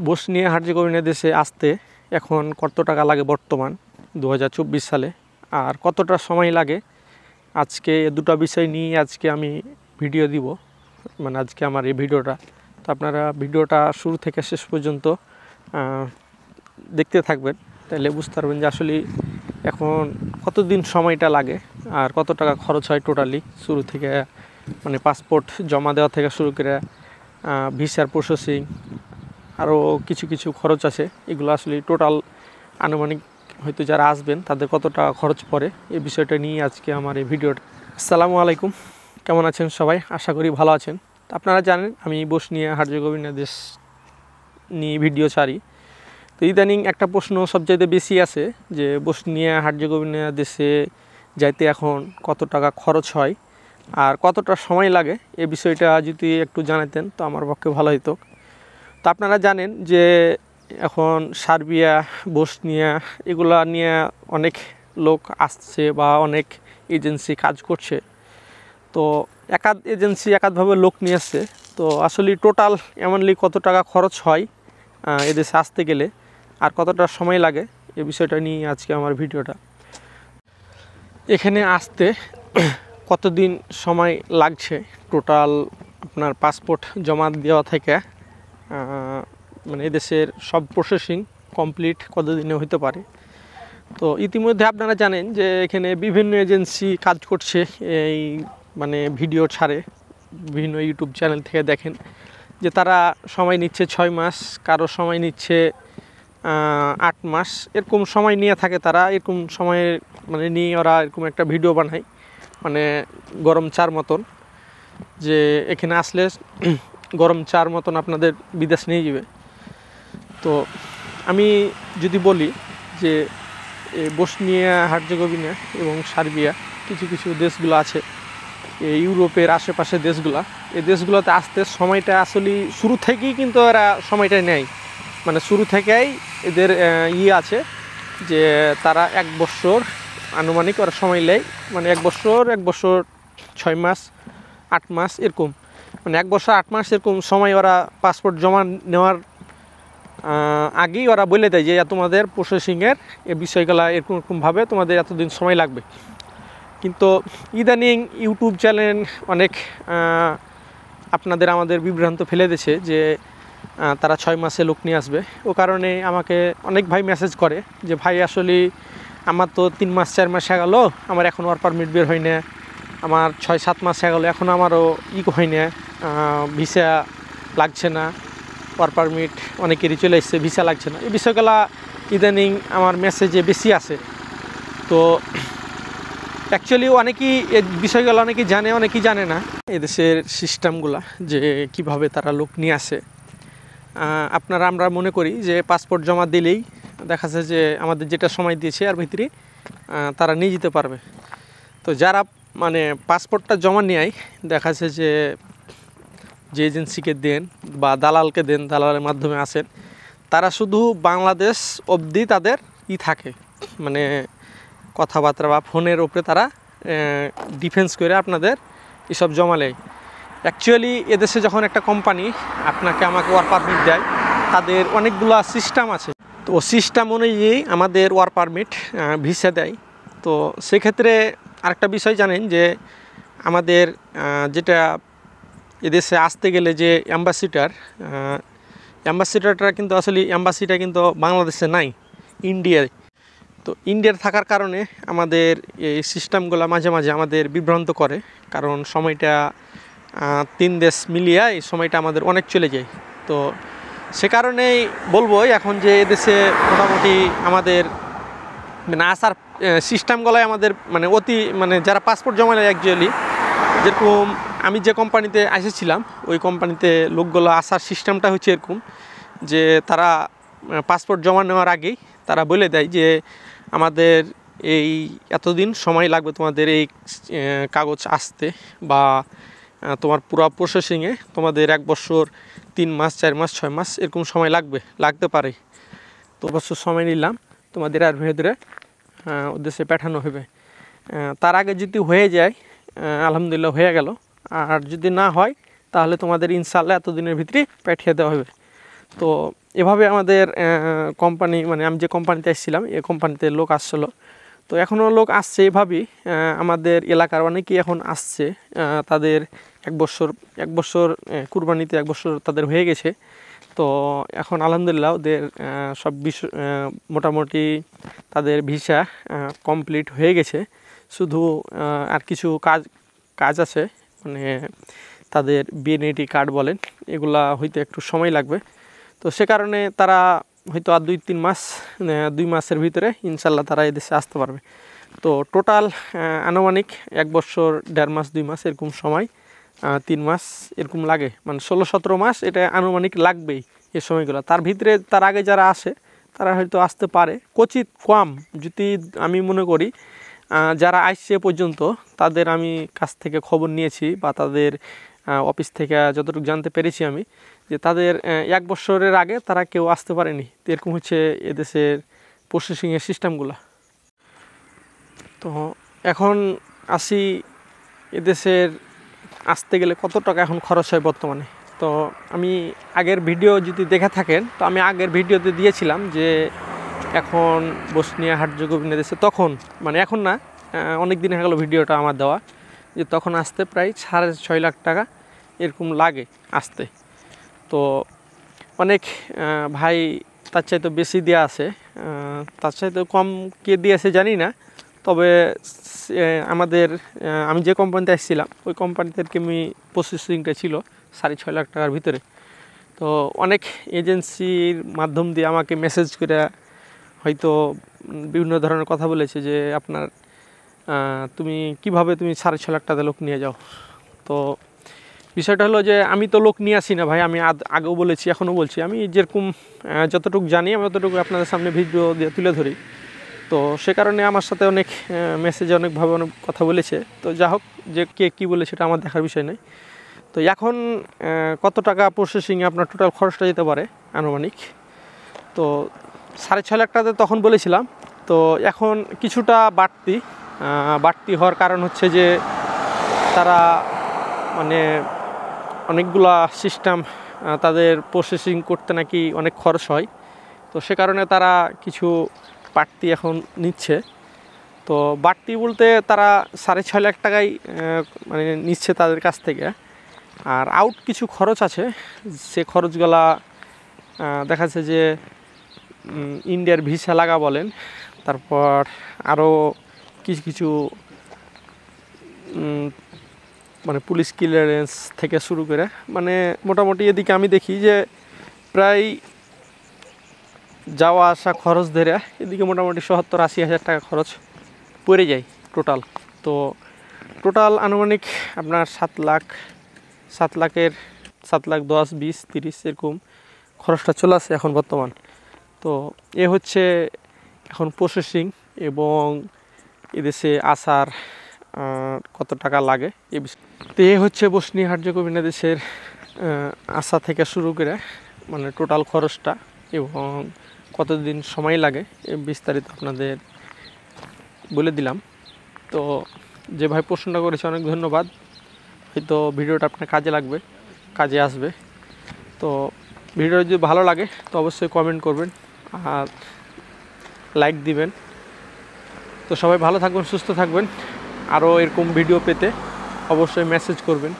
Bosnia Herzegovina দেশে আসতে এখন কত টাকা লাগে বর্তমান 2024 সালে, আর কতটা সময় লাগে, আজকে দুটো বিষয় নিয়ে আজকে আমি ভিডিও দিব। মানে আজকে আমার এই ভিডিওটা, তো আপনারা ভিডিওটা শুরু থেকে শেষ পর্যন্ত দেখতে থাকবেন, তাহলে বুঝতে পারবেন যে আসলে এখন কতদিন সময়টা লাগে আর কত টাকা খরচ হয় টোটালি শুরু থেকে, মানে পাসপোর্ট জমা দেওয়া থেকে শুরু করে ভিসার প্রসেসিং, আরও কিছু কিছু খরচ আছে। এগুলো আসলে টোটাল আনুমানিক হয়তো যারা আসবেন তাদের কত টাকা খরচ পড়ে, এই বিষয়টা নিয়ে আজকে আমার এই ভিডিওটা। আসসালামু আলাইকুম, কেমন আছেন সবাই? আশা করি ভালো আছেন। আপনারা জানেন আমি বসনিয়া হার্জেগোভিনা দেশ নিয়ে ভিডিও ছাড়ি। তো ইদানিং একটা প্রশ্ন সবচাইতে বেশি আছে যে বসনিয়া হার্জেগোভিনা দেশে যাইতে এখন কত টাকা খরচ হয় আর কতটা সময় লাগে, এই বিষয়টা যদি একটু জানাতেন তো আমার পক্ষে ভালো হতো। তো আপনারা জানেন যে এখন সার্বিয়া, বসনিয়া এগুলা নিয়ে অনেক লোক আসছে বা অনেক এজেন্সি কাজ করছে। তো একাধ এজেন্সি একাধভাবে লোক নিয়ে আসছে। তো আসলে টোটাল এমনলি কত টাকা খরচ হয় এদেশে আসতে গেলে আর কতটা সময় লাগে, এই বিষয়টা নিয়ে আজকে আমার ভিডিওটা। এখানে আসতে কতদিন সময় লাগছে টোটাল আপনার পাসপোর্ট জমা দেওয়া থেকে, মানে এদেশের সব প্রসেসিং কমপ্লিট কতদিনে হতে পারে। তো ইতিমধ্যে আপনারা জানেন যে এখানে বিভিন্ন এজেন্সি কাজ করছে, এই মানে ভিডিও ছাড়ে, বিভিন্ন ইউটিউব চ্যানেল থেকে দেখেন যে তারা সময় নিচ্ছে 6 মাস, কারো সময় নিচ্ছে 8 মাস, এরকম সময় নিয়ে থাকে তারা। এরকম সময়ে মানে নিয়ে ওরা এরকম একটা ভিডিও বানায়, মানে গরম চার মতন, যে এখানে আসলে গরম চার মতন আপনাদের বিদেশ নিয়ে যাবে। তো আমি যদি বলি যে বসনিয়া হার্জেগোভিনা এবং সার্বিয়া কিছু কিছু দেশগুলো আছে এই ইউরোপের আশেপাশে দেশগুলা, এই দেশগুলোতে আসতে সময়টা আসলে শুরু থেকেই কিন্তু এরা সময়টা নেয়, মানে শুরু থেকেই এদের আছে যে তারা 1 বছর আনুমানিক ওরা সময় নেয়, মানে 1 বছর 6 মাস 8 মাস এরকম, মানে 1 বছর 8 মাস এরকম সময় ওরা পাসপোর্ট জমা নেওয়ার আগেই ওরা বলে দেয় যে তোমাদের প্রসেসিংয়ের এই বিষয়গুলো এরকমভাবে তোমাদের এতদিন সময় লাগবে। কিন্তু ইদানিং ইউটিউব চ্যানেল অনেক আপনাদের আমাদের ফেলে দিয়েছে যে তারা 6 মাসে লোক নিয়ে আসবে। ও কারণে আমাকে অনেক ভাই মেসেজ করে যে ভাই আসলে আমার তো 3 মাস 4 মাস হয়ে গেল, আমার এখন ওয়ার্ক পারমিট বের হয় না, আমার 6-7 মাস হয়ে গেল, এখন আমারও হয় না, ভিসা লাগছে না, ওয়ার্ক পারমিট অনেকেরই চলে এসছে, ভিসা লাগছে না। এই বিষয়গুলো ইদানিং আমার মেসেজে বেশি আসে। তো অ্যাকচুয়ালি অনেকেই এই বিষয়গুলো অনেকেই জানে, অনেকেই জানে না এদেশের সিস্টেমগুলো যে কিভাবে তারা লোক নিয়ে আসে। আমরা মনে করি যে পাসপোর্ট জমা দিলেই দেখা যাচ্ছে যে আমাদের যেটা সময় দিয়েছে আর ভিতরে তারা নিয়ে যেতে পারবে। তো যারা মানে পাসপোর্টটা জমা নেয় দেখা যাচ্ছে যে এজেন্সিকে দেন বা দালালকে দেন, দালালের মাধ্যমে আসেন, তারা শুধু বাংলাদেশ অবধি তাদের থাকে, মানে কথাবার্তা বা ফোনের উপরে তারা ডিফেন্স করে আপনাদের এসব জমা নেয়। অ্যাকচুয়ালি এদেশে যখন একটা কোম্পানি আমাকে ওয়ার্ক পারমিট দেয়, তাদের অনেকগুলো সিস্টেম আছে। তো সিস্টেম অনুযায়ী আমাদের ওয়ার্ক পারমিট ভিসা দেয়। তো সেক্ষেত্রে আরেকটা বিষয় জানেন যে আমাদের যেটা এদেশে আসতে গেলে যে অ্যাম্বাসিডারটা কিন্তু আসলে অ্যাম্বাসিটা কিন্তু বাংলাদেশে নাই, ইন্ডিয়ায়। তো ইন্ডিয়ার থাকার কারণে আমাদের এই সিস্টেমগুলো মাঝে মাঝে আমাদের বিভ্রান্ত করে, কারণ সময়টা 3 দেশ মিলিয়ে এই সময়টা আমাদের অনেক চলে যায়। তো সে কারণেই বলবো এখন যে এদেশে মোটামুটি আমাদের মানে আসার সিস্টেমগুলোই আমাদের মানে যারা পাসপোর্ট জমা নেয় অ্যাকচুয়ালি, যেরকম আমি যে কোম্পানিতে এসেছিলাম ওই কোম্পানিতে লোকগুলো আসার সিস্টেমটা হচ্ছে এরকম যে তারা পাসপোর্ট জমা নেওয়ার আগেই তারা বলে দেয় যে আমাদের এই এতদিন সময় লাগবে তোমাদের এই কাগজ আসতে, বা তোমার পুরো প্রসেসিংয়ে তোমাদের 1 বছর 3 মাস 4 মাস 6 মাস এরকম সময় লাগতে পারে। তো বছর সময় নিলাম তোমাদের আর ভেতরে উদ্দেশ্যে পাঠানো হবে। তার আগে যদি হয়ে যায় আলহামদুলিল্লাহ হয়ে গেল, আর যদি না হয় তাহলে তোমাদের ইনশাআল্লাহ এতদিনের ভিতরে পাঠিয়ে দেওয়া হবে। তো এভাবে আমাদের কোম্পানি, মানে আমি যে কোম্পানিতে এসেছিলাম এই কোম্পানিতে লোক আসছিলো। তো এখনও লোক আসছে এভাবেই। আমাদের এলাকার অনেকেই এখন আসছে, তাদের এক বছর কুরবানিতে 1 বছর তাদের হয়ে গেছে। তো এখন আলহামদুলিল্লাহ ওদের সব মোটামুটি তাদের ভিসা কমপ্লিট হয়ে গেছে। শুধু আর কিছু কাজ আছে, মানে তাদের বিএনএটি কার্ড বলেন, এগুলা হইতে একটু সময় লাগবে। তো সে কারণে তারা হয়তো আর 2-3 মাস, 2 মাসের ভিতরে ইনশাল্লাহ তারা এদেশে আসতে পারবে। তো টোটাল আনুমানিক 1 বছর 1.5 মাস 2 মাস এরকম সময়, 3 মাস এরকম লাগে, মানে 16-17 মাস এটা আনুমানিক লাগবেই এই সময়গুলো। তার ভিতরে তার আগে যারা আসে তারা হয়তো আসতে পারে, কচিত কম। যদি আমি মনে করি যারা আসছে পর্যন্ত তাদের আমি কাছ থেকে খবর নিয়েছি বা তাদের অফিস থেকে যতটুকু জানতে পেরেছি আমি, যে তাদের 1 বছরের আগে তারা কেউ আসতে পারেনি। তো এরকম হচ্ছে এদেশের প্রসেসিংয়ের সিস্টেমগুলো। তো এখন আসি এদেশের আসতে গেলে কত টাকা এখন খরচ হয় বর্তমানে। তো আমি আগের ভিডিও যদি দেখে থাকেন, তো আমি আগের ভিডিওতে দিয়েছিলাম যে এখন বসনিয়া হার্জেগোভিনা দেশে তখন, মানে এখন না, অনেক দিন হয়ে গেল ভিডিওটা আমার দেওয়া, যে তখন আসতে প্রায় 6.5 লাখ টাকা এরকম লাগে আসতে। তো অনেক ভাই তার চাইতে বেশি দেওয়া আছে, তার চাইতে কম কে দিয়েছে জানি না। তবে আমাদের আমি যে কোম্পানিতে আসছিলাম ওই কোম্পানিতে আমি প্রসেসিংটা ছিল 6.5 লাখ টাকার ভিতরে। তো অনেক এজেন্সির মাধ্যম দিয়ে আমাকে মেসেজ করে হয়তো বিভিন্ন ধরনের কথা বলেছে যে আপনার তুমি কিভাবে 6.5 লাখ টাকা লোক নিয়ে যাও। তো বিষয়টা হলো যে আমি তো লোক নিয়ে আসি না ভাই, আমি আগেও বলেছি এখনও বলছি, আমি যেরকম যতটুকু জানি আমি ততটুকু আপনাদের সামনে ভিডিও দিয়ে তুলে ধরি। তো সে কারণে আমার সাথে অনেক মেসেজে অনেকভাবে অনেক কথা বলেছে। তো যা হোক, যে কে কী বলে সেটা আমার দেখার বিষয় নয়। তো এখন কত টাকা প্রসেসিংয়ে আপনার টোটাল খরচটা যেতে পারে আনুমানিক, তো 6.5 লাখ টাকাতে তখন বলেছিলাম। তো এখন কিছুটা বাড়তি হওয়ার কারণ হচ্ছে যে তারা মানে অনেকগুলা সিস্টেম তাদের প্রসেসিং করতে নাকি অনেক খরচ হয়। তো সে কারণে তারা কিছু বাড়তি এখন নিচ্ছে। তো বাড়তি বলতে তারা 6.5 লাখ টাকাই মানে নিচ্ছে তাদের কাছ থেকে। আর আউট কিছু খরচ আছে, সে খরচগুলা দেখা যাচ্ছে যে ইন্ডিয়ার ভিসা লাগা বলেন, তারপর আরও কিছু মানে পুলিশ ক্লিয়ারেন্স থেকে শুরু করে, মানে মোটামুটি এদিকে আমি দেখি যে প্রায় যাওয়া আসা খরচ ধরে এদিকে মোটামুটি 70-80 হাজার টাকা খরচ পড়ে যায় টোটাল। তো টোটাল আনুমানিক আপনার 7 লাখ, 7 লাখের 7 লাখ 10, 20, 30 এরকম খরচটা চলে আসে এখন বর্তমান। তো এ হচ্ছে এখন প্রসেসিং এবং এদেশে আসার কত টাকা লাগে এ বিষয়। তো এ হচ্ছে বসনিয়া হার্জেগোভিনা দেশের আসা থেকে শুরু করে মানে টোটাল খরচটা এবং কতদিন সময় লাগে এ বিস্তারিত আপনাদের বলে দিলাম। তো যে ভাই প্রশ্নটা করেছে অনেক ধন্যবাদ। হয়তো ভিডিওটা আপনার কাজে আসবে। তো ভিডিও যদি ভালো লাগে তো অবশ্যই কমেন্ট করবেন আর লাইক দিবেন। তো সবাই ভালো থাকবেন, সুস্থ থাকবেন। আরও এরকম ভিডিও পেতে অবশ্যই মেসেজ করবেন।